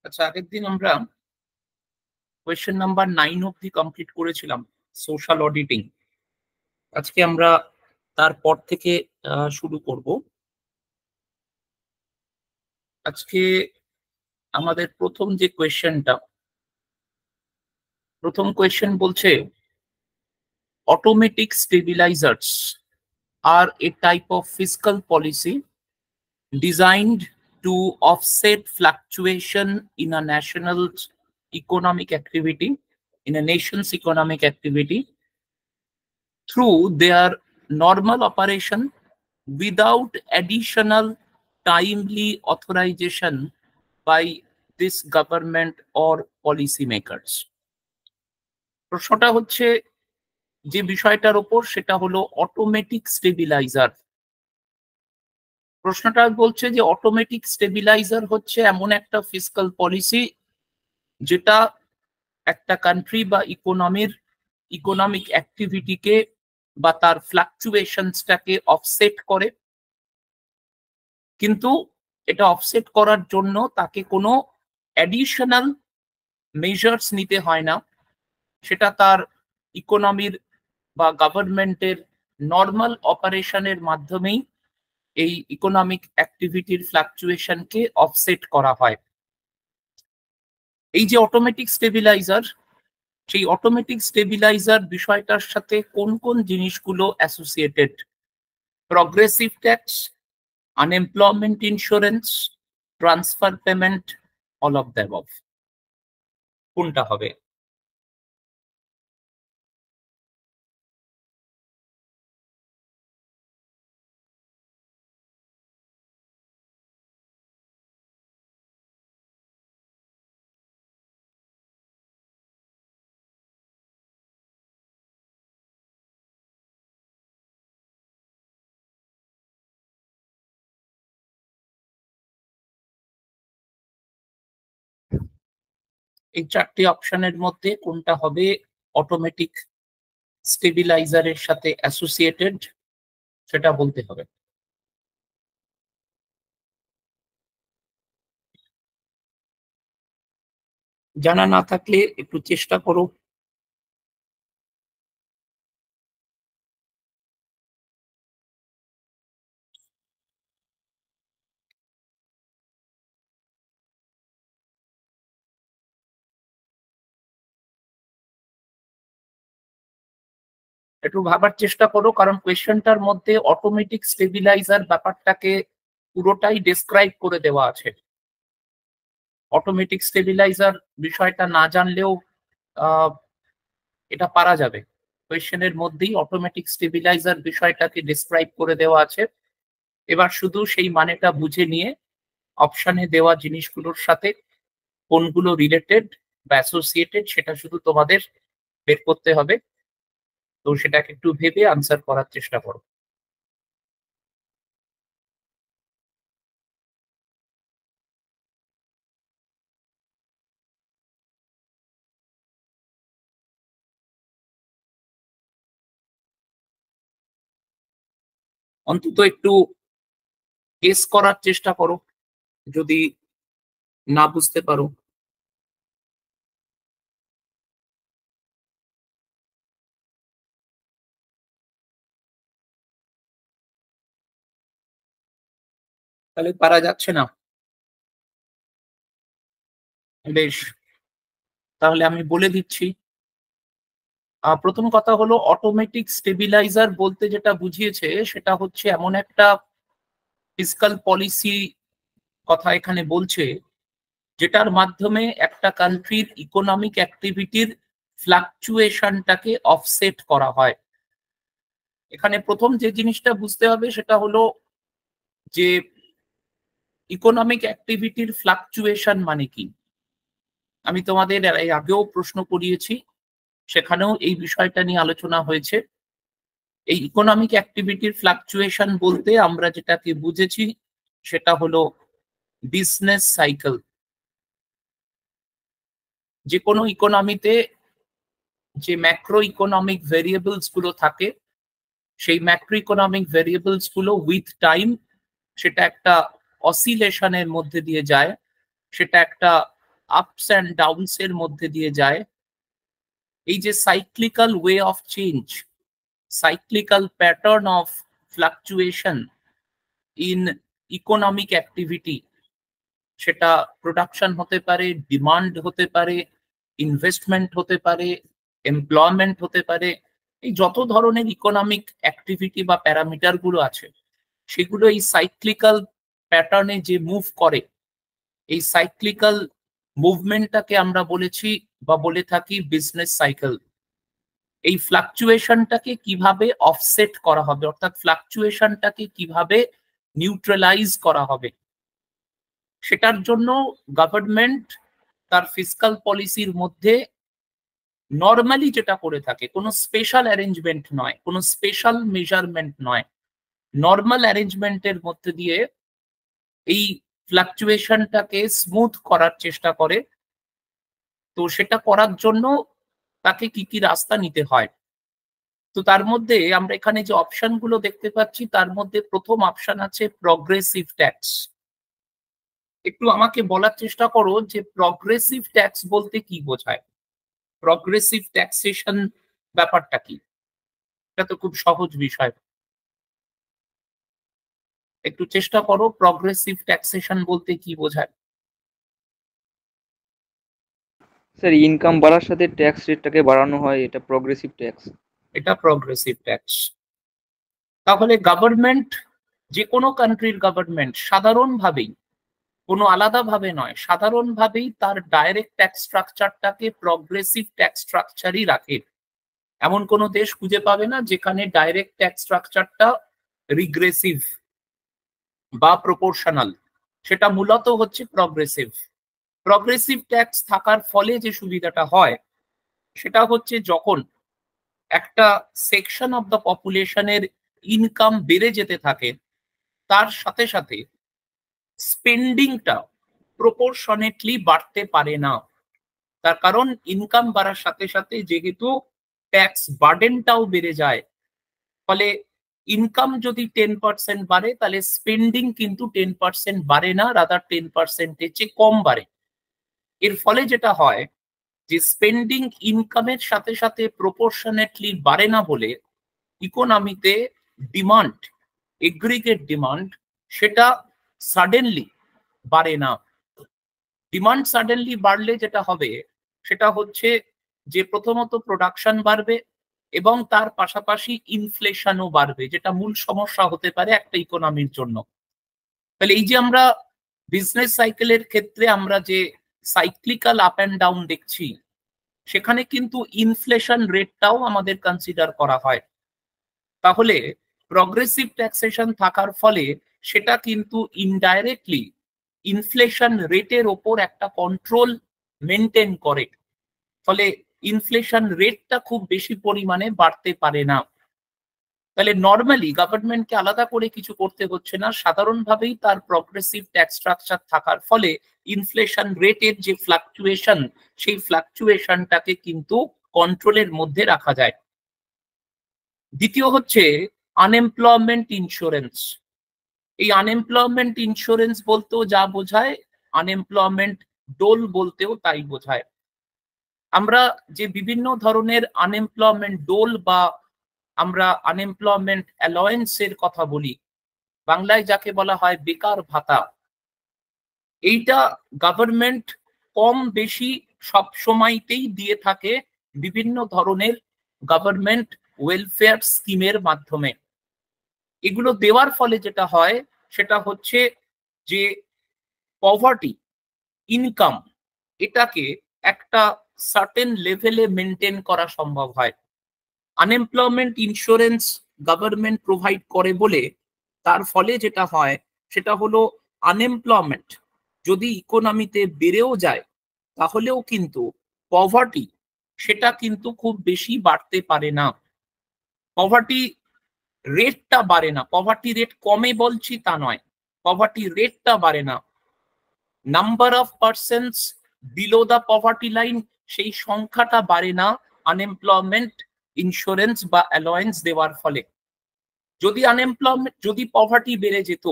আচ্ছা, আগের দিন আমরা কোয়েশ্চেন নাম্বার 9 অবধি কমপ্লিট করেছিলাম, সোশ্যাল অডিটিং। আজকে আমরা তারপর থেকে শুরু করব। আজকে আমাদের প্রথম যে কোয়েশ্চেনটা, প্রথম কোয়েশ্চেন বলছে automatic stabilisers are a type of fiscal policy designed to offset fluctuation in a nation's economic activity, in a nation's economic activity through their normal operation without additional timely authorization by this government or policy makers. প্রশ্নটা হচ্ছে যে বিষয়টার উপর, সেটা হলো automatic stabiliser. প্রশ্নটা বলছে যে অটোমেটিক স্টেবিলাইজার হচ্ছে এমন একটা ফিসকাল পলিসি যেটা একটা কান্ট্রি বা ইকোনমিক অ্যাক্টিভিটিকে বা তার ফ্লাকচুয়েশনসটাকে অফসেট করে, কিন্তু এটা অফসেট করার জন্য তাকে কোনো অ্যাডিশনাল মেজার্স নিতে হয় না। সেটা তার ইকোনমির বা গভর্নমেন্টের নর্মাল অপারেশনের মাধ্যমেই এই ইকোনমিক অ্যাক্টিভিটির ফ্লাকচুয়েশনকে অফসেট করা হয়। এই যে অটোমেটিক স্টেবিলাইজার, সেই অটোমেটিক স্টেবিলাইজার বিষয়টার সাথে কোন কোন জিনিসগুলো associated? Progressive tax, unemployment insurance, transfer payment, all of the above. কোনটা হবে? এই চারটি অপশনের মধ্যে কোনটা হবে অটোমেটিক স্টেবিলাইজারের সাথে অ্যাসোসিয়েটেড, সেটা বলতে হবে। জানা না থাকলে একটু চেষ্টা করো। একটু ভাবার চেষ্টা করো, কারণ কোয়েশ্চেনটার মধ্যে অটোমেটিক স্টেবিলাইজার ব্যাপারটাকে পুরোটাই ডেসক্রাইব করে দেওয়া আছে। অটোমেটিক স্টেবিলাইজার বিষয়টা না জানলেও এটা পারা যাবে। কোয়েশ্চেনের মধ্যেই অটোমেটিক স্টেবিলাইজার বিষয়টাকে ডেসক্রাইব করে দেওয়া আছে। এবার শুধু সেই মানেটা বুঝে নিয়ে অপশনে দেওয়া জিনিসগুলোর সাথে কোনগুলো রিলেটেড বা অ্যাসোসিয়েটেড সেটা শুধু তোমাদের বের করতে হবে। তো সেটাকে একটু ভেবে আনসার করার চেষ্টা করো। অন্তত একটু গেস করার চেষ্টা করো যদি না বুঝতে পারো। তাহলে পারা যাচ্ছে না। বেশ, তাহলে আমি বলে দিচ্ছি। প্রথম কথা হলো অটোমেটিক স্টেবিলাইজার বলতে যেটা বুঝিয়েছে সেটা হচ্ছে এমন একটা ফিসকাল পলিসি কথা এখানে বলছে, যেটার মাধ্যমে একটা কান্ট্রির ইকোনমিক অ্যাক্টিভিটির ফ্লাকচুয়েশনটাকে অফসেট করা হয়। এখানে প্রথম যে জিনিসটা বুঝতে হবে সেটা হলো যে ইকোনমিক অ্যাক্টিভিটির ফ্লাকচুয়েশন মানে কি। আমি তোমাদের এর আগেও প্রশ্ন করিয়েছি, সেখানেও এই বিষয়টা নিয়ে আলোচনা হয়েছে। এই ইকোনমিক অ্যাক্টিভিটির ফ্লাকচুয়েশন বলতে আমরা যেটাকে বুঝেছি সেটা হলো বিজনেস সাইকেল। যে কোনো ইকোনমিতে যে ম্যাক্রো ইকোনমিক ভেরিয়েবলস গুলো থাকে, সেই ম্যাক্রো ইকোনমিক ভেরিয়েবলস গুলো উইথ টাইম সেটা একটা অসিলেশনের মধ্যে দিয়ে যায়, সেটা একটা আপস অ্যান্ড ডাউনস এর মধ্যে দিয়ে যায়, এই যে cyclical way of change, cyclical pattern of fluctuation in economic activity, সেটা প্রোডাকশন হতে পারে, ডিমান্ড হতে পারে, ইনভেস্টমেন্ট হতে পারে, এমপ্লয়মেন্ট হতে পারে, এই যত ধরনের ইকোনমিক অ্যাক্টিভিটি বা প্যারামিটার গুলো আছে সেগুলো এই সাইক্লিক্যাল প্যাটার্নে যে মুভ করে, এই সাইক্লিক্যাল মুভমেন্টটাকে আমরা বলেছি বা বলে থাকি বিজনেস সাইকেল। এই ফ্লাকচুয়েশনটাকে কিভাবে অফসেট করা হবে, অর্থাৎ ফ্লাকচুয়েশনটাকে কিভাবে নিউট্রালাইজ করা হবে, সেটার জন্য গভর্নমেন্ট তার ফিসকাল পলিসির মধ্যে নর্মালি যেটা করে থাকে, কোনো স্পেশাল অ্যারেঞ্জমেন্ট নয়, কোনো স্পেশাল মেজারমেন্ট নয়, নর্মাল অ্যারেঞ্জমেন্টের মধ্যে দিয়ে এই ফ্লাকচুয়েশনটাকে স্মুথ করার চেষ্টা করে। তো সেটা করার জন্য তাকে কি কি রাস্তা নিতে হয়, তো তার মধ্যে আমরা এখানে যে অপশন গুলো দেখতে পাচ্ছি তার মধ্যে প্রথম অপশন আছে প্রগ্রেসিভ ট্যাক্স। একটু আমাকে বলার চেষ্টা করো যে প্রগ্রেসিভ ট্যাক্স বলতে কি বোঝায়, প্রগ্রেসিভ ট্যাক্সেশন ব্যাপারটা কি? এটা তো খুব সহজ বিষয়, একটু চেষ্টা করো প্রগ্রেসিভ ট্যাক্সেশন বলতে কি বোঝায়। স্যার, ইনকাম বাড়ার সাথে ট্যাক্স রেটটাকে বাড়ানো হয়, এটা প্রগ্রেসিভ ট্যাক্স। এটা প্রগ্রেসিভ ট্যাক্স। তাহলে গভর্নমেন্ট, যে কোনো কান্ট্রির গভর্নমেন্ট সাধারণভাবেই, কোনো আলাদাভাবে নয়, সাধারণভাবেই তার ডাইরেক্ট ট্যাক্স স্ট্রাকচারটাকে প্রগ্রেসিভ ট্যাক্স স্ট্রাকচারই রাখে। এমন কোনো দেশ খুঁজে পাবে না যেখানে ডাইরেক্ট ট্যাক্স স্ট্রাকচারটা রিগ্রেসিভ বা প্রপোর্শনাল, সেটা মূলত হচ্ছে প্রগ্রেসিভ। প্রগ্রেসিভ ট্যাক্স থাকার ফলে যে সুবিধাটা হয় সেটা হচ্ছে যখন একটা সেকশন অফ দ্য পপুলেশনের ইনকাম বেড়ে যেতে থাকে, তার সাথে সাথে স্পেন্ডিংটা প্রপোর্শনেটলি বাড়তে পারে না। তার কারণ ইনকাম বাড়ার সাথে সাথে যেহেতু ট্যাক্স বার্ডেনটাও বেড়ে যায়, ফলে ইনকাম যদি 10% বাড়ে তাহলে স্পেন্ডিং কিন্তু 10% বাড়ে না, রাদার 10%-এর চেয়ে কম বাড়ে। এর ফলে যেটা হয় যে স্পেন্ডিং ইনকামের সাথে সাথে প্রপোর্শনেটলি বাড়ে না বলে ইকোনমিতে ডিমান্ড, এগ্রিগেট ডিমান্ড, সেটা সাডেনলি বাড়ে না। ডিমান্ড সাডেনলি বাড়লে যেটা হবে সেটা হচ্ছে যে প্রথমত প্রোডাকশন বাড়বে এবং তার পাশাপাশি ইনফ্লেশনও বাড়বে, যেটা মূল সমস্যা হতে পারে একটা ইকোনমির জন্য। তাহলে এই যে আমরা বিজনেস সাইকেলের ক্ষেত্রে আমরা যে সাইক্লিক্যাল আপ অ্যান্ড ডাউন দেখছি, সেখানে কিন্তু ইনফ্লেশন রেটটাও আমাদের কনসিডার করা হয়। তাহলে প্রগ্রেসিভ ট্যাক্সেশন থাকার ফলে সেটা কিন্তু ইনডাইরেক্টলি ইনফ্লেশন রেটের ওপর একটা কন্ট্রোল মেনটেন করে, ফলে ইনফ্লেশন রেটটা খুব বেশি পরিমাণে বাড়তে পারে না। তাহলে নর্মালি গভর্নমেন্টকে আলাদা করে কিছু করতে হচ্ছে না, সাধারণভাবেই তার প্রগ্রেসিভ ট্যাক্স স্ট্রাকচার থাকার ফলে ইনফ্লেশন রেটের যে ফ্লাকচুয়েশন, সেই ফ্লাকচুয়েশনটাকে কিন্তু কন্ট্রোলের মধ্যে রাখা যায়। দ্বিতীয় হচ্ছে আনএমপ্লয়মেন্ট ইন্স্যুরেন্স। এই আনএমপ্লয়মেন্ট ইন্স্যুরেন্স বলতেও যা বোঝায়, আনএমপ্লয়মেন্ট ডোল বলতেও তাই বোঝায়। আমরা যে বিভিন্ন ধরনের আনএমপ্লয়মেন্ট ডোল বা আমরা আনএমপ্লয়মেন্ট অ্যালাওয়েন্স এর কথা বলি, বাংলায় যাকে বলা হয় বেকার ভাতা, এইটা গভর্নমেন্ট কম বেশি সব সময়তেই দিয়ে থাকে বিভিন্ন ধরনের গভর্নমেন্ট ওয়েলফেয়ার স্কিমের মাধ্যমে। এগুলো দেওয়ার ফলে যেটা হয় সেটা হচ্ছে যে পভার্টি, ইনকাম, এটাকে একটা সার্টেন লেভেলে মেনটেন করা সম্ভব হয়। আনএমপ্লয়মেন্ট ইন্স্যুরেন্স গভর্নমেন্ট প্রোভাইড করে বলে তার ফলে যেটা হয় সেটা হলো আনএমপ্লয়মেন্ট যদি ইকোনমিতে বেড়েও যায় তাহলেও কিন্তু পভার্টি সেটা কিন্তু খুব বেশি বাড়তে পারে না, পভার্টি রেটটা বাড়ে না। পভার্টি রেট কমে বলছি তা নয়, পভার্টি রেটটা বাড়ে না। Number of persons below the poverty line, সেই সংখ্যাটা বাড়ে না আনএমপ্লয়মেন্ট ইন্স্যুরেন্স বা অ্যালাওয়েন্স দেওয়ার ফলে। যদি আনএমপ্লয়মেন্ট, যদি পভার্টি বেড়ে যেত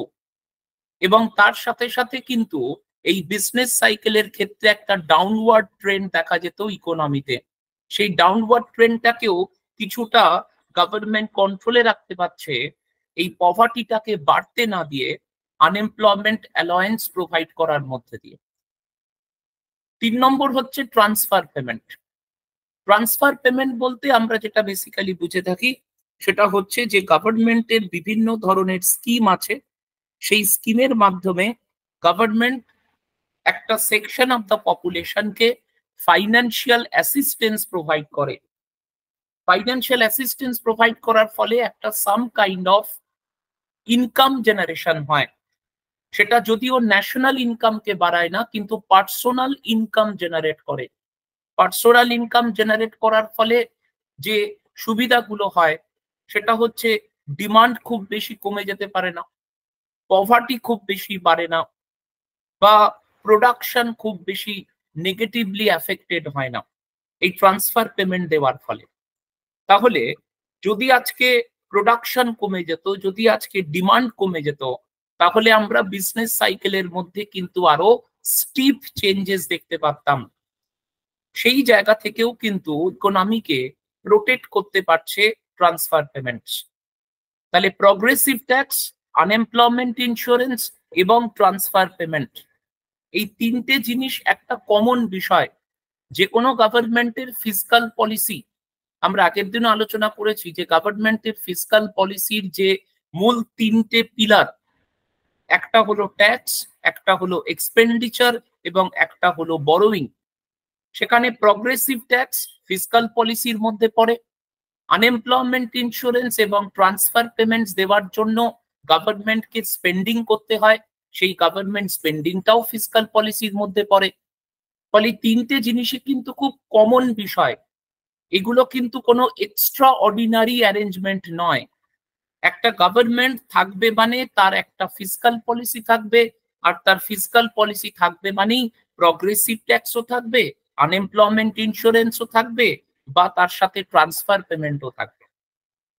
এবং তার সাথে সাথে কিন্তু এই বিজনেস সাইকেলের ক্ষেত্রে একটা ডাউনওয়ার্ড ট্রেন্ড দেখা যেত ইকোনমিতে, সেই ডাউনওয়ার্ড ট্রেন্ডটাকেও কিছুটা গভর্নমেন্ট কন্ট্রোলে রাখতে পারছে এই পভার্টিটাকে বাড়তে না দিয়ে আনএমপ্লয়মেন্ট অ্যালায়েন্স প্রোভাইড করার মধ্যে দিয়ে। 3 নম্বর হচ্ছে ট্রান্সফার পেমেন্ট। ট্রান্সফার পেমেন্ট বলতে আমরা যেটা বেসিক্যালি বুঝে থাকি সেটা হচ্ছে যে গভর্নমেন্টের বিভিন্ন ধরনের স্কিম আছে, সেই স্কিমের মাধ্যমে গভর্নমেন্ট একটা সেকশন অফ দ্য পপুলেশনকে ফাইন্যান্সিয়াল অ্যাসিস্ট্যান্স প্রোভাইড করে। ফাইন্যান্সিয়াল অ্যাসিস্ট্যান্স প্রোভাইড করার ফলে একটা some kind of income generation হয়। সেটা যদিও ন্যাশনাল ইনকামকে বাড়ায় না, কিন্তু পার্সোনাল ইনকাম জেনারেট করে। পার্সোনাল ইনকাম জেনারেট করার ফলে যে সুবিধাগুলো হয় সেটা হচ্ছে ডিমান্ড খুব বেশি কমে যেতে পারে না, পভার্টি খুব বেশি বাড়ে না, বা প্রোডাকশন খুব বেশি নেগেটিভলি অ্যাফেক্টেড হয় না এই ট্রান্সফার পেমেন্ট দেওয়ার ফলে। তাহলে যদি আজকে প্রোডাকশন কমে যেত, যদি আজকে ডিমান্ড কমে যেত, তাহলে আমরা বিজনেস সাইকেলের মধ্যে কিন্তু আরো স্টিপ চেঞ্জেস দেখতে পারতাম। সেই জায়গা থেকেও কিন্তু ইকোনমিকে রোটেট করতে পারছে ট্রান্সফার পেমেন্টস। তাহলে প্রগ্রেসিভ ট্যাক্স, আনএমপ্লয়মেন্ট ইন্স্যুরেন্স এবং ট্রান্সফার পেমেন্ট, এই তিনটে জিনিস একটা কমন বিষয়। যে কোনো গভর্নমেন্টের ফিসকাল পলিসি, আমরা আগের দিনও আলোচনা করেছি যে গভর্নমেন্টের ফিসকাল পলিসির যে মূল তিনটে পিলার, একটা হলো ট্যাক্স, একটা হলো এক্সপেন্ডিচার এবং একটা হলো বরোয়িং। সেখানে প্রগ্রেসিভ ট্যাক্স ফিসকাল পলিসির মধ্যে পড়ে। আনএমপ্লয়মেন্ট ইন্স্যুরেন্স এবং ট্রান্সফার পেমেন্টস দেওয়ার জন্য গভর্নমেন্টকে স্পেন্ডিং করতে হয়, সেই গভর্নমেন্ট স্পেন্ডিংটাও ফিসকাল পলিসির মধ্যে পড়ে। ফলে তিনটে জিনিসই কিন্তু খুব কমন বিষয়, এগুলো কিন্তু কোনো এক্সট্রা অর্ডিনারি অ্যারেঞ্জমেন্ট নয়। একটা গভর্নমেন্ট থাকবে মানে তার একটা ফিসকাল পলিসি থাকবে, আর তার ফিসকাল পলিসি থাকবে মানেই প্রগ্রেসিভ ট্যাক্সও থাকবে, আনএমপ্লয়মেন্ট ইন্স্যুরেন্সও থাকবে, বা তার সাথে ট্রান্সফার পেমেন্টও থাকবে।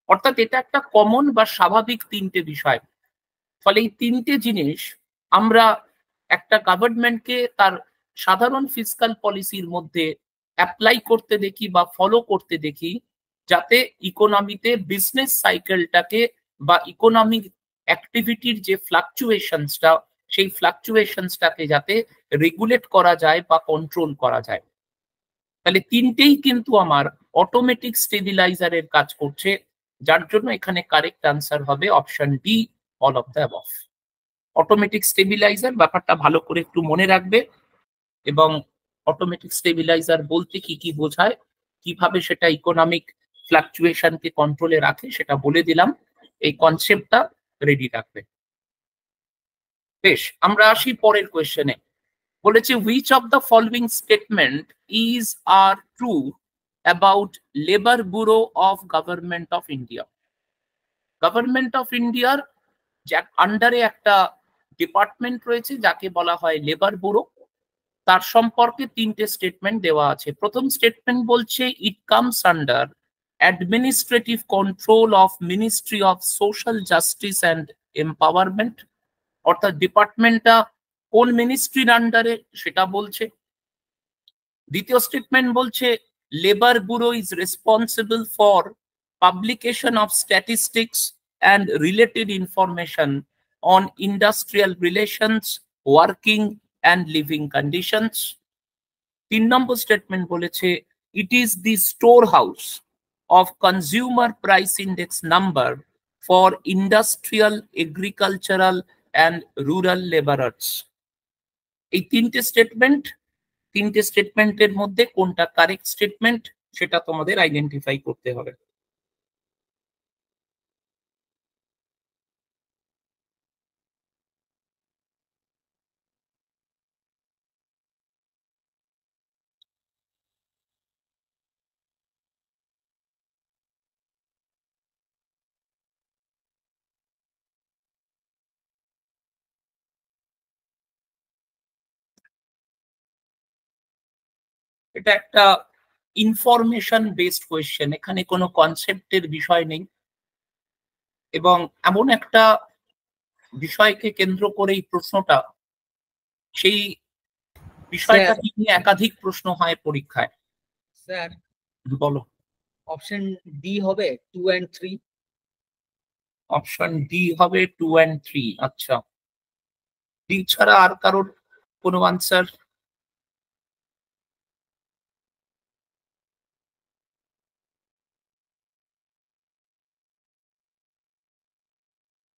অর্থাৎ এটা একটা কমন বা স্বাভাবিক তিনটে বিষয়। ফলে এই তিনটে জিনিস আমরা একটা গভর্নমেন্টকে তার সাধারণ ফিসকাল পলিসির মধ্যে অ্যাপ্লাই করতে দেখি বা ফলো করতে দেখি, যাতে ইকোনমিতে বিজনেস সাইকেলটাকে বা ইকোনমিক অ্যাক্টিভিটির যে ফ্লাকচুয়েশনসটা, সেই ফ্লাকচুয়েশনসটাকে যাতে রেগুলেট করা যায় বা কন্ট্রোল করা যায়। তাহলে তিনটেই কিন্তু আমার অটোমেটিক স্টেবিলাইজারের কাজ করছে, যার জন্য এখানে কারেক্ট আনসার হবে option D, all of the above. Automatic stabiliser ব্যাপারটা ভালো করে একটু মনে রাখবে, এবং অটোমেটিক স্টেবিলাইজার বলতে কি কি বোঝায়, কিভাবে সেটা ইকোনমিক ফ্লাকচুয়েশনকে কন্ট্রোলে রাখে সেটা বলে দিলাম, এই কনসেপ্টটা রেডি রাখবে। বেশ, আমরা আসি পরের কোয়েশ্চেনে। বলেছে which of the following statement is are true about labor bureau of government of India? Government of ইন্ডিয়ার আন্ডারে একটা ডিপার্টমেন্ট রয়েছে যাকে বলা হয় লেবার ব্যুরো, তার সম্পর্কে তিনটে স্টেটমেন্ট দেওয়া আছে। প্রথম স্টেটমেন্ট বলছে it comes under administrative control of ministry of social justice and empowerment, অর্থাৎ ডিপার্টমেন্টটা কোন মিনিস্ট্রির আন্ডারে সেটা বলছে। দ্বিতীয় স্টেটমেন্ট বলছে labour bureau is responsible for publication of statistics and related information on industrial relations, working and living conditions. 3 নম্বর statement বলেছে it is the store house of consumer price index number for industrial, agricultural and rural labourers. এই তিনটে স্টেটমেন্টের মধ্যে কোনটা correct statement সেটা তোমাদের identify করতে হবে। এটা একটা ইনফরমেশন বেসড কোয়েশ্চেন, এখানে কোনো কনসেপ্টের বিষয় নেই, এবং এমন একটা বিষয়কে কেন্দ্র করে এই প্রশ্নটা সেই বিষয়টা নিয়ে একাধিক প্রশ্ন হয় পরীক্ষায়। স্যার বলো। অপশন ডি হবে 2 and 3। অপশন ডি হবে 2 and 3। আচ্ছা, ডি ছাড়া আর কারোর কোনো আনসার?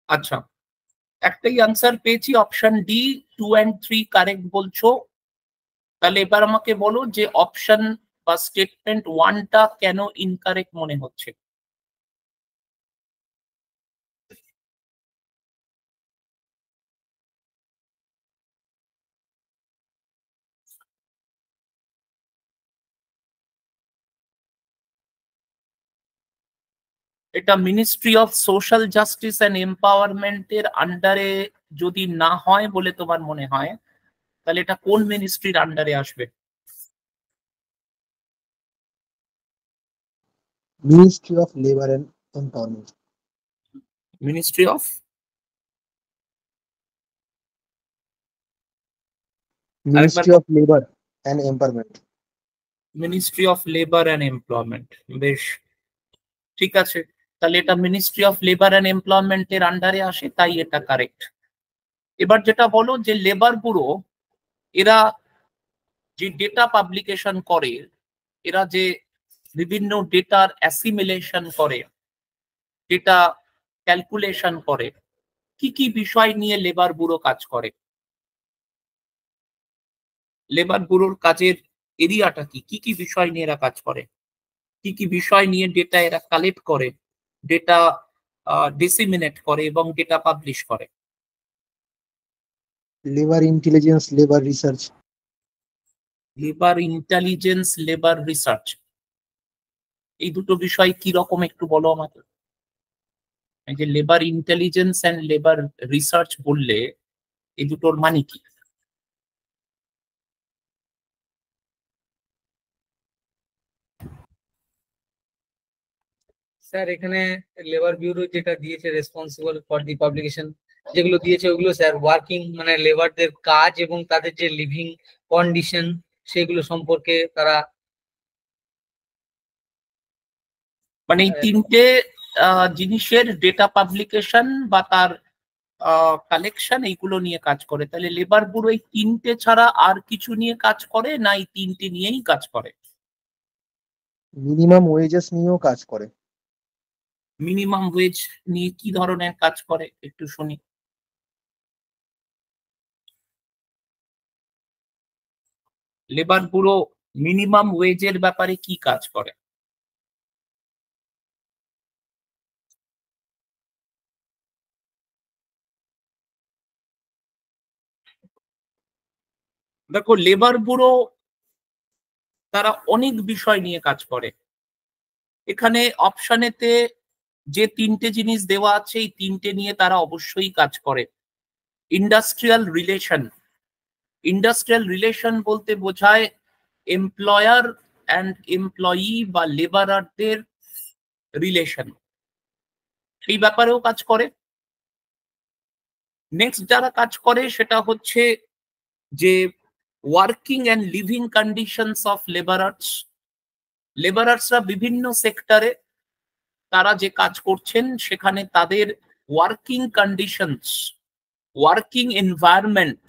আচ্ছা, একটাই আনসার পেয়েছি, অপশন ডি 2 and 3 কারেক্ট বলছো। তাহলে এবার আমাকে বলো যে অপশন বা স্টেটমেন্ট 1টা কেন ইনকারেক্ট মনে হচ্ছে? এটা ministry of social justice and এম্পাওয়ারমেন্টের আন্ডারে যদি না হয় বলে তোমার মনে হয়, তাহলে এটা কোন মিনিস্ট্রির আন্ডারে আসবে? Ministry of Labor and Empowerment. Ministry of Ministry of Labor and Empowerment. Ministry of labour and employment. বেশ, ঠিক আছে, তাহলে এটা মিনিস্ট্রি অফ লেবার অ্যান্ড এমপ্লয়মেন্টের আন্ডারে আসে, তাই এটা কারেক্ট। এবার যেটা বলো যে লেবার ব্যুরো এরা যে ডেটা পাবলিকেশন করে, এরা যে বিভিন্ন ডেটার অ্যাসিমিলেশন করে, ডেটা ক্যালকুলেশন করে, কি কি বিষয় নিয়ে লেবার ব্যুরো কাজ করে? লেবার ব্যুরোর কাজের এরিয়াটা কি, কি কি বিষয় নিয়ে এরা কাজ করে, কি কি বিষয় নিয়ে ডেটা এরা কালেক্ট করে, ডেটা ডিসিমিনেট করে এবং ডেটা পাবলিশ করে? Labor Intelligence, Labor Research. Labour intelligence, labour research, এই দুটো বিষয় কি রকম একটু বলো আমাকে। এই যে labour intelligence and labour research বললে, এই দুটোর মানে কি? স্যার এখানে লেবার ব্যুরো যেটা দিয়েছে রেসপন্সিবল ফর দি পাবলিকেশন, যেগুলো দিয়েছে ওগুলো স্যার ওয়ার্কিং মানে লেবারদের কাজ এবং তাদের যে লিভিং কন্ডিশন সেগুলো সম্পর্কে তারা মানে এই তিনটে জিনিসের ডেটা পাবলিকেশন বা তার কালেকশন, এইগুলো নিয়ে কাজ করে। তাহলে লেবার ব্যুরো এই তিনটে ছাড়া আর কিছু নিয়ে কাজ করে না, এই তিনটে নিয়েই কাজ করে? মিনিমাম ওয়েজেস নিয়েও কাজ করে। মিনিমাম ওয়েজ নিয়ে কি ধরনের কাজ করে একটু শুনি। লেবার ব্যুরো মিনিমাম ওয়েজের ব্যাপারে কি কাজ করে? দেখো, লেবার ব্যুরো তারা অনেক বিষয় নিয়ে কাজ করে। এখানে অপশনেতে যে তিনটে জিনিস দেওয়া আছে, এই তিনটে নিয়ে তারা অবশ্যই কাজ করে। ইন্ডাস্ট্রিয়াল রিলেশন, ইন্ডাস্ট্রিয়াল রিলেশন বলতে বোঝায় এমপ্লয়ার অ্যান্ড এমপ্লয়ি বা লেবারারদের রিলেশন, সেই ব্যাপারেও কাজ করে। নেক্সট যারা কাজ করে সেটা হচ্ছে যে working and living conditions of labourers. লেবারার্সরা বিভিন্ন সেক্টরে তারা যে কাজ করছেন সেখানে তাদের working conditions, working environment,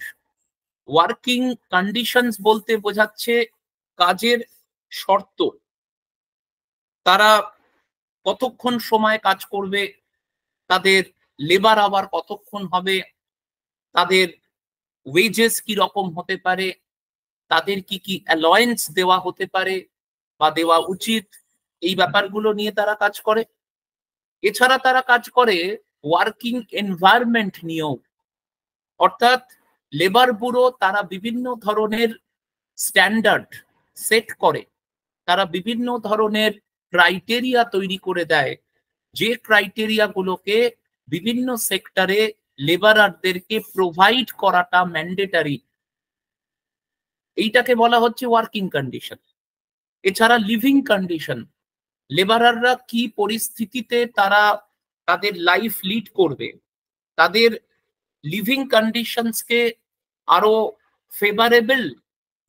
working conditions বলতে বোঝাচ্ছে কাজের শর্ত, তারা কতক্ষণ সময় কাজ করবে, তাদের লেবার আওয়ার কতক্ষণ হবে, তাদের ওয়েজেস কি রকম হতে পারে, তাদের কি কি অ্যালয়েন্স দেওয়া হতে পারে বা দেওয়া উচিত, এই ব্যাপারগুলো নিয়ে তারা কাজ করে। এছাড়া তারা কাজ করে ওয়ার্কিং এনভায়রনমেন্ট নিয়েও, অর্থাৎ লেবার ব্যুরো তারা বিভিন্ন ধরনের স্ট্যান্ডার্ড সেট করে, তারা বিভিন্ন ধরনের ক্রাইটেরিয়া তৈরি করে দেয়, যে ক্রাইটেরিয়া গুলোকে বিভিন্ন সেক্টরে লেবারারদেরকে প্রোভাইড করাটা ম্যান্ডেটারি, এইটাকে বলা হচ্ছে ওয়ার্কিং কন্ডিশন। এছাড়া লিভিং কন্ডিশন, লেবারাররা কি পরিস্থিতিতে তারা তাদের লাইফ লিড করবে, তাদের লিভিং কন্ডিশনসকে আরো favourable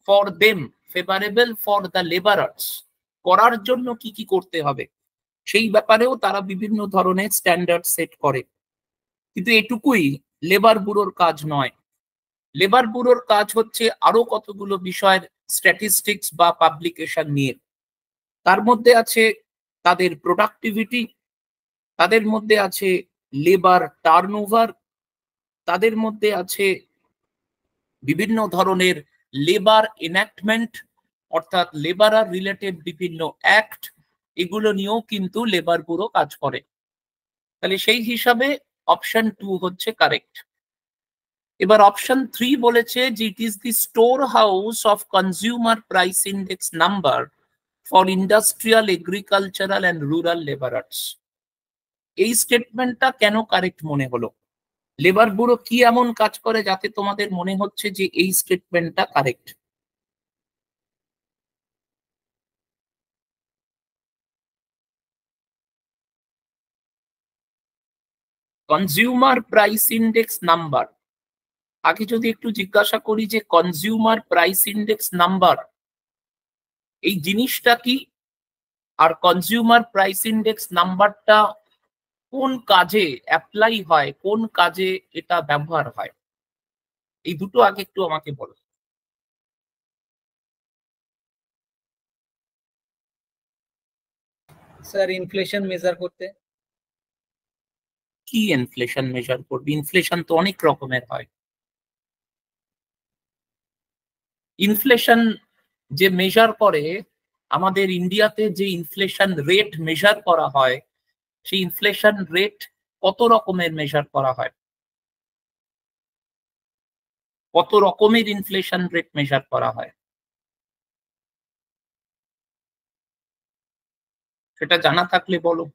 for them, favourable for the labourers করার জন্য কি কি করতে হবে সেই ব্যাপারেও তারা বিভিন্ন ধরনের স্ট্যান্ডার্ড সেট করে। কিন্তু এটুকুই লেবার ব্যুরোর কাজ নয়। লেবার ব্যুরোর কাজ হচ্ছে আরো কতগুলো বিষয়ের স্ট্যাটিস্টিক্স বা পাবলিকেশন নিয়ে। তার মধ্যে আছে তাদের প্রোডাক্টিভিটি, তাদের মধ্যে আছে লেবার টার্নওভার, তাদের মধ্যে আছে বিভিন্ন ধরনের লেবার এনাক্টমেন্ট অর্থাৎ লেবারার রিলেটেড বিভিন্ন অ্যাক্ট, এগুলো নিয়েও কিন্তু লেবার ব্যুরো কাজ করে। তাহলে সেই হিসাবে অপশন 2 হচ্ছে কারেক্ট। এবার অপশন 3 বলেছে যে ইট is the store house of consumer price index number for industrial, agricultural and rural labourers. এই স্টেটমেন্টটা কেন কারেক্ট মনে হলো? লেবার ব্যুরো কি এমন কাজ করে যাতে তোমাদের মনে হচ্ছে যে এই স্টেটমেন্টটা correct? Consumer price index number, আগে যদি একটু জিজ্ঞাসা করি যে কনজিউমার প্রাইস ইন্ডেক্স নাম্বার এই জিনিসটা কি, আর কনজিউমার প্রাইস ইন্ডেক্স নাম্বারটা কোন কাজে অ্যাপ্লাই হয়, কোন কাজে এটা ব্যবহার হয়, এই দুটো আগে একটু আমাকে বলো। স্যার ইনফ্লেশন মেজার করতে। কি ইনফ্লেশন মেজার করবে? ইনফ্লেশন তো অনেক রকমের হয়। ইনফ্লেশন যে মেজার করে, আমাদের ইন্ডিয়াতে যে ইনফ্লেশন রেট মেজার করা হয়, সেই ইনফ্লেশন রেট কত রকমের মেজার করা হয়? কত রকমের ইনফ্লেশন রেট মেজার করা হয় সেটা জানা থাকলে বলো।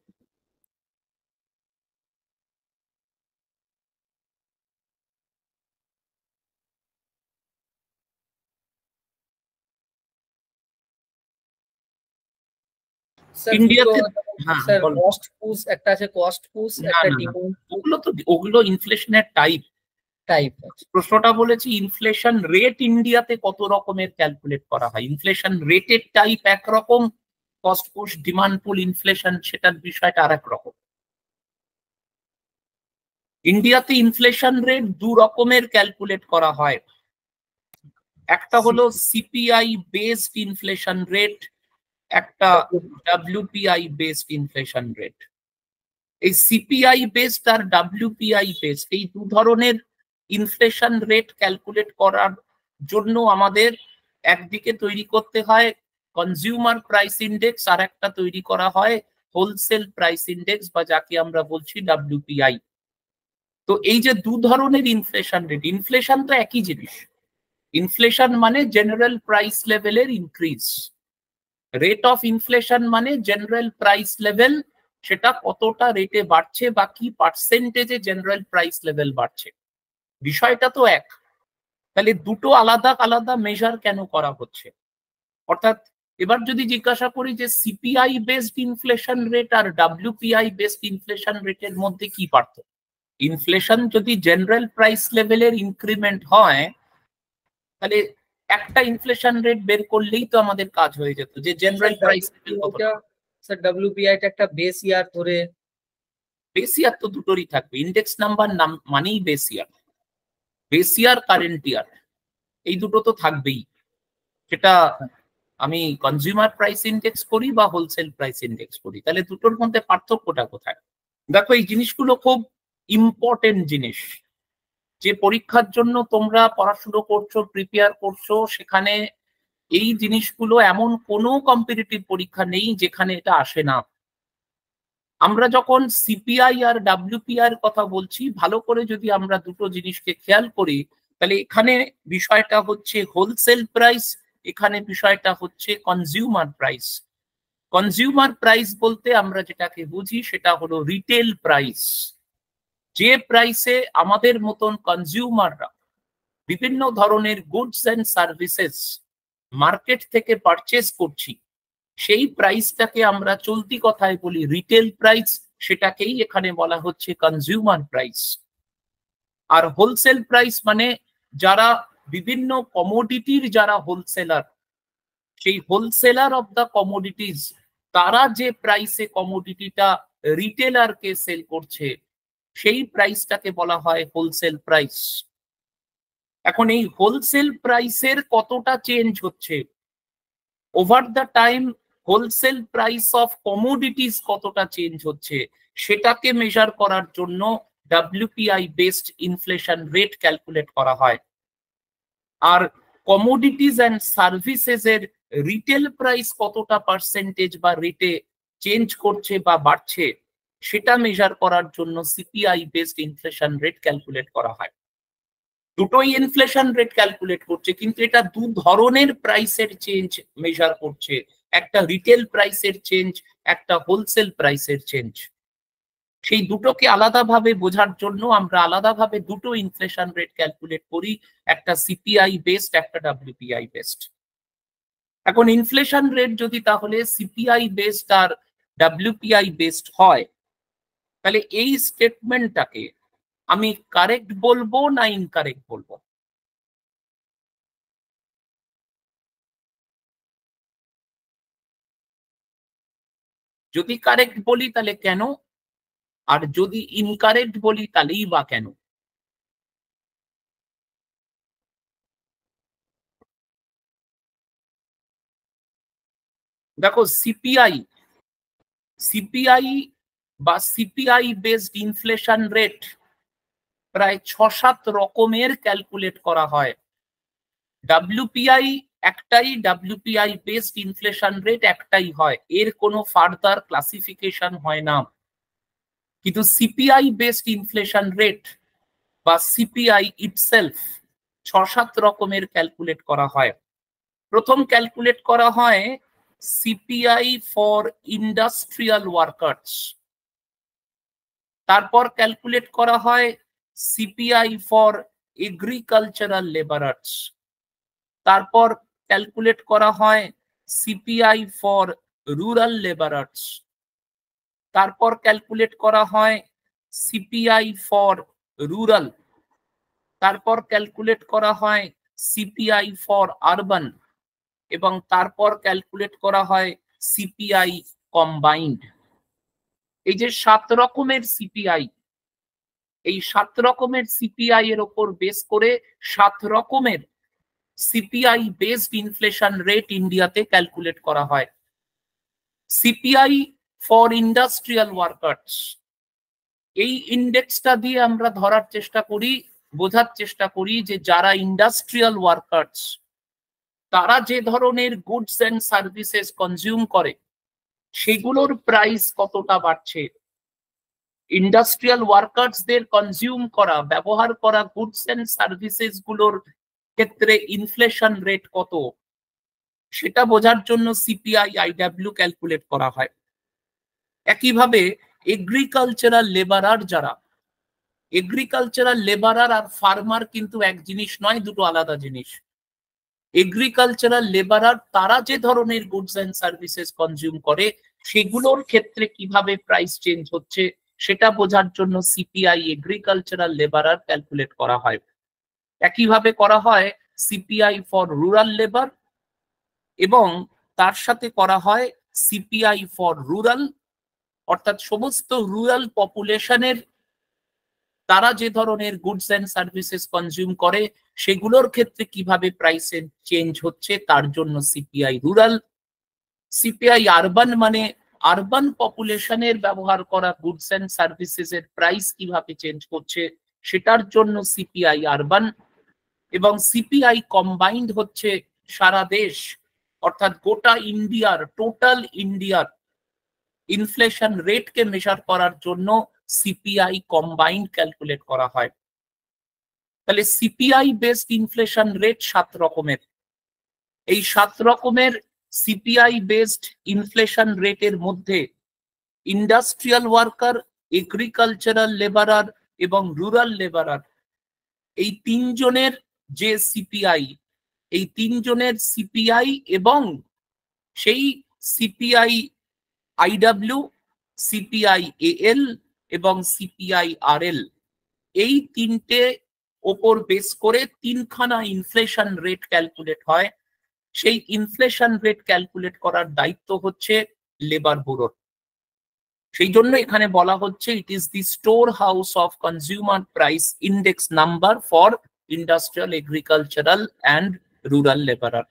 স্যার ইন্ডিয়াতে হ্যাঁ স্যার বলো। কস্ট পুশ একটা আছে, কস্ট পুশ না একটা না না, ডিমান্ড ওগুলো ইনফ্লেশনের টাইপ। টাইপ। প্রশ্নটা বলেছি ইনফ্লেশন রেট ইন্ডিয়াতে কত রকমের ক্যালকুলেট করা হয়। ইনফ্লেশন রেটের টাইপ একরকম, কস্ট পুশ ডিমান্ড পুল ইনফ্লেশন সেটার বিষয়টা আর এক রকম। ইন্ডিয়াতে ইনফ্লেশন রেট দু রকমের ক্যালকুলেট করা হয়। একটা হলো সিপিআই বেসড ইনফ্লেশন রেট, একটা ডাব্লিউপিআই বেসড ইনফ্লেশন রেট। এই সিপিআই বেসড আর ডাব্লিউপিআই বেসড এই দু ধরনের ইনফ্লেশন রেট ক্যালকুলেট করার জন্য আমাদের একদিকে তৈরি করতে হয় কনজিউমার প্রাইস ইন্ডেক্স, আর একটা তৈরি করা হয় হোলসেল প্রাইস ইন্ডেক্স বা যাকে আমরা বলছি ডাব্লিউপিআই। তো এই যে দু ধরনের ইনফ্লেশন রেট, ইনফ্লেশন তো একই জিনিস। ইনফ্লেশন মানে জেনারেল প্রাইস লেভেলের ইনক্রিজ, রেট অফ ইনফ্লেশন মানে জেনারেল প্রাইস লেভেল, সেটা কতটা রেটে বাড়ছে বা কি পার্সেন্টেজে জেনারেল প্রাইস লেভেল বাড়ছে, বিষয়টা তো এক। তাহলে দুটো আলাদা আলাদা মেজার কেন করা হচ্ছে? অর্থাৎ এবার যদি জিজ্ঞাসা করি যে সিপিআই বেসড ইনফ্লেশন রেট আর ডাব্লিউপিআই বেসড ইনফ্লেশন রেটের মধ্যে কি পার্থক্য? ইনফ্লেশন যদি জেনারেল প্রাইস লেভেলের ইনক্রিমেন্ট হয়, তাহলে একটা ইনফ্লেশন রেট বের করলেই তো আমাদের কাজ হয়ে যেত যে জেনারেল প্রাইস লেভেল কত। স্যার ডাব্লিউপিআই টা একটা বেস ইয়ার ধরে। বেস ইয়ার তো দুটোরই থাকবে, ইন্ডেক্স নাম্বার মানেই base year, base year current year এই দুটো তো থাকবেই। সেটা আমি কনজিউমার প্রাইস ইন্ডেক্স করি বা হোলসেল প্রাইস ইন্ডেক্স করি, তাহলে দুটোর মধ্যে পার্থক্যটা কোথায়? দেখো এই জিনিসগুলো খুব ইম্পর্টেন্ট জিনিস। যে পরীক্ষার জন্য তোমরা পড়াশুনো করছো, প্রিপেয়ার করছো, সেখানে এই জিনিসগুলো এমন কোনো কম্পিটিটিভ পরীক্ষা নেই যেখানে এটা আসে না। আমরা যখন সিপিআই আর ডাব্লিউপিআই এর কথা বলছি, ভালো করে যদি আমরা দুটো জিনিসকে খেয়াল করি, তাহলে এখানে বিষয়টা হচ্ছে হোলসেল প্রাইস, এখানে বিষয়টা হচ্ছে কনজিউমার প্রাইস। কনজিউমার প্রাইস বলতে আমরা যেটাকে বুঝি সেটা হলো রিটেল প্রাইস, যে প্রাইসে আমাদের মতন কনজিউমাররা বিভিন্ন ধরনের গুডস এন্ড সার্ভিসেস মার্কেট থেকে পারচেজ করছি, সেই প্রাইসটাকে আমরা চলতি কথায় বলি রিটেল প্রাইস, সেটাকেই এখানে বলা হচ্ছে কনজিউমার প্রাইস। আর হোলসেল প্রাইস মানে যারা বিভিন্ন কমোডিটির যারা হোলসেলার, সেই হোলসেলার অফ দ্য কমোডিটিজ তারা যে প্রাইসে কমোডিটিটা রিটেলারকে সেল করছে সেই প্রাইসটাকে বলা হয় হোলসেল প্রাইস। এখন এই হোলসেল প্রাইসের কতটা চেঞ্জ হচ্ছে over the time, wholesale price of commodities কতটা চেঞ্জ হচ্ছে সেটাকে মেজার করার জন্য WPI based inflation rate calculate করা হয়। আর কমোডিটিস অ্যান্ড সার্ভিসেস এর রিটেল প্রাইস কতটা পার্সেন্টেজ বা রেটে চেঞ্জ করছে বা বাড়ছে সেটা মেজার করার জন্য CPI based inflation rate calculate করা হয়। দুটোই ইনফ্লেশন রেট ক্যালকুলেট করছে, কিন্তু এটা দু ধরনের প্রাইসের চেঞ্জ মেজার করছে, একটা রিটেল প্রাইসের চেঞ্জ, একটা হোলসেল প্রাইসের চেঞ্জ। সেই দুটোকে আলাদাভাবে বোঝার জন্য আমরা আলাদাভাবে দুটো ইনফ্লেশন রেট ক্যালকুলেট করি, একটা CPI বেসড, একটা WPI বেসড। এখন ইনফ্লেশন রেট যদি তাহলে CPI বেসড আর WPI বেসড হয়, তাহলে এই স্টেটমেন্টটাকে আমি কারেক্ট বলবো না ইনকারেক্ট বলবো? যদি কারেক্ট বলি তাহলে কেন, আর যদি ইনকারেক্ট বলি তাহলেই বা কেন? দেখো, সিপিআই বা CPI বেসড ইনফ্লেশন রেট প্রায় 6-7 রকমের ক্যালকুলেট করা হয়। WPI একটাই, WPI বেসড ইনফ্লেশন রেট একটাই হয়, এর কোনো ফার্দার ক্লাসিফিকেশন হয় না। কিন্তু CPI বেসড ইনফ্লেশন রেট বা CPI ইটসেলফ 6-7 রকমের ক্যালকুলেট করা হয়। প্রথম ক্যালকুলেট করা হয় CPI ফর ইন্ডাস্ট্রিয়াল ওয়ার্কার্স, তারপর ক্যালকুলেট করা হয় CPI ফর এগ্রিকালচারাল লেবারার্স, তারপর ক্যালকুলেট করা হয় CPI ফর রুরাল লেবারার্স, তারপর ক্যালকুলেট করা হয় CPI ফর রুরাল, তারপর ক্যালকুলেট করা হয় CPI ফর আরবান, এবং তারপর ক্যালকুলেট করা হয় CPI কম্বাইন্ড। এই যে 7 রকমের CPI, এই 7 রকমের CPI এর উপর বেস করে 7 রকমের CPI বেসড ইনফ্লেশন রেট ইন্ডিয়াতে ক্যালকুলেট করা হয়। CPI ফর ইন্ডাস্ট্রিয়াল ওয়ার্কার্স, এই ইন্ডেক্সটা দিয়ে আমরা ধরার চেষ্টা করি, বোঝার চেষ্টা করি যে যারা ইন্ডাস্ট্রিয়াল ওয়ার্কার্স তারা যে ধরনের গুডস এন্ড সার্ভিসেস কনজিউম করে সেগুলোর প্রাইস কতটা বাড়ছে। ইন্ডাস্ট্রিয়াল ওয়ার্কার্সদের কনজিউম করা, ব্যবহার করা গুডস এন্ড সার্ভিসেস গুলোর ক্ষেত্রে ইনফ্লেশন রেট কত, সেটা বোঝার জন্য CPI IW ক্যালকুলেট করা হয়। একইভাবে এগ্রিকালচারাল লেবারার যারা, এগ্রিকালচারাল লেবারার আর ফার্মার কিন্তু এক জিনিস নয়, দুটো আলাদা জিনিস। এগ্রিকালচারাল লেবারার তারা যে ধরনের গুডস এন্ড সার্ভিসেস কনজিউম করে সেগুলোর ক্ষেত্রে কিভাবে প্রাইস চেঞ্জ হচ্ছে সেটা বোঝার জন্য CPI এগ্রিকালচারাল লেবারার ক্যালকুলেট করা হয়। একইভাবে করা হয় CPI ফর রুরাল লেবার, এবং তার সাথে করা হয় CPI ফর রুরাল, অর্থাৎ সমস্ত রুরাল পপুলেশনের তারা যে ধরনের গুডস এন্ড সার্ভিসেস কনজিউম করে সেগুলোর ক্ষেত্রে কিভাবে প্রাইসের চেঞ্জ হচ্ছে তার জন্য CPI রুরাল। CPI আরবান মানে আরবান পপুলেশনের ব্যবহার করা গুডস এন্ড সার্ভিসেস এর প্রাইস কিভাবে চেঞ্জ করছে সেটার জন্য CPI আরবান। এবং CPI কম্বাইন্ড হচ্ছে সারা দেশ, অর্থাৎ গোটা ইন্ডিয়ার, টোটাল ইন্ডিয়ার ইনফ্লেশন রেটকে মেজার করার জন্য CPI কম্বাইন্ড ক্যালকুলেট করা হয়। তাহলে CPI বেসড ইনফ্লেশন রেট 7 রকমের। এই 7 রকমের CPI বেসড ইনফ্লেশন রেটের মধ্যে ইন্ডাস্ট্রিয়াল ওয়ার্কার, এগ্রিকালচারাল লেবারার এবং রুরাল লেবারার, এই তিনজনের যে CPI, এই তিনজনের CPI এবং সেই CPI IW, CPI AL এবং CPI RL, এই তিনটে ওপর বেস করে তিনখানা ইনফ্লেশন রেট ক্যালকুলেট হয়। সেই ইনফ্লেশন রেট ক্যালকুলেট করার দায়িত্ব হচ্ছে লেবার ব্যুরোর। সেই জন্য এখানে বলা হচ্ছে ইট is the store house of consumer price index number for industrial, agricultural and rural labourer.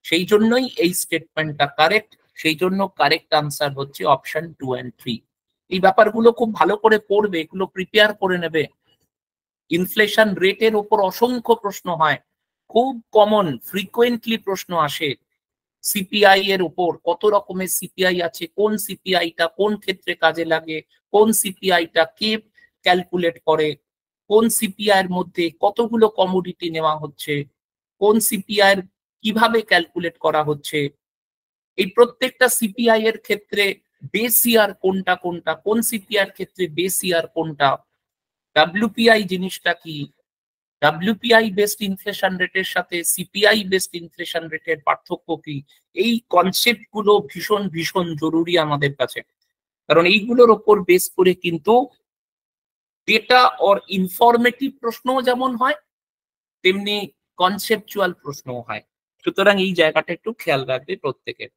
সেই জন্যই এই স্টেটমেন্টটা কারেক্ট। সেই জন্য কারেক্ট আনসার হচ্ছে অপশন 2 and 3। এই ব্যাপারগুলো খুব ভালো করে পড়বে, এগুলো প্রিপেয়ার করে নেবে। ইনফ্লেশন রেটের উপর অসংখ্য প্রশ্ন হয়, খুব কমন ফ্রিকোয়েন্টলি প্রশ্ন আসে। সিপিআই এর উপর কত রকমের সিপিআই আছে, কোন সিপিআইটা কোন ক্ষেত্রে কাজে লাগে, কোন সিপিআইটা কে ক্যালকুলেট করে, কোন সিপিআই এর মধ্যে কতগুলো কমোডিটি নেওয়া হচ্ছে, কোন সিপিআই এর কিভাবে ক্যালকুলেট করা হচ্ছে, এই প্রত্যেকটা সিপিআই এর ক্ষেত্রে বেস ইয়ার কোনটা কোনটা, কোন সিপিআই এর ক্ষেত্রে বেস ইয়ার কোনটা, ডাব্লিউপিআই জিনিসটা কি, ডাব্লিউপিআই বেসড ইনফ্লেশন রেটের সাথে সিপিআই বেসড ইনফ্লেশন রেটের পার্থক্য কি, এই কনসেপ্ট গুলো ভীষণ ভীষণ জরুরি আমাদের কাছে। কারণ এইগুলোর ওপর বেস করে কিন্তু ডেটা অর ইনফরমেটিভ প্রশ্নও যেমন হয়, তেমনি কনসেপচুয়াল প্রশ্নও হয়। সুতরাং এই জায়গাটা একটু খেয়াল রাখবে প্রত্যেকের।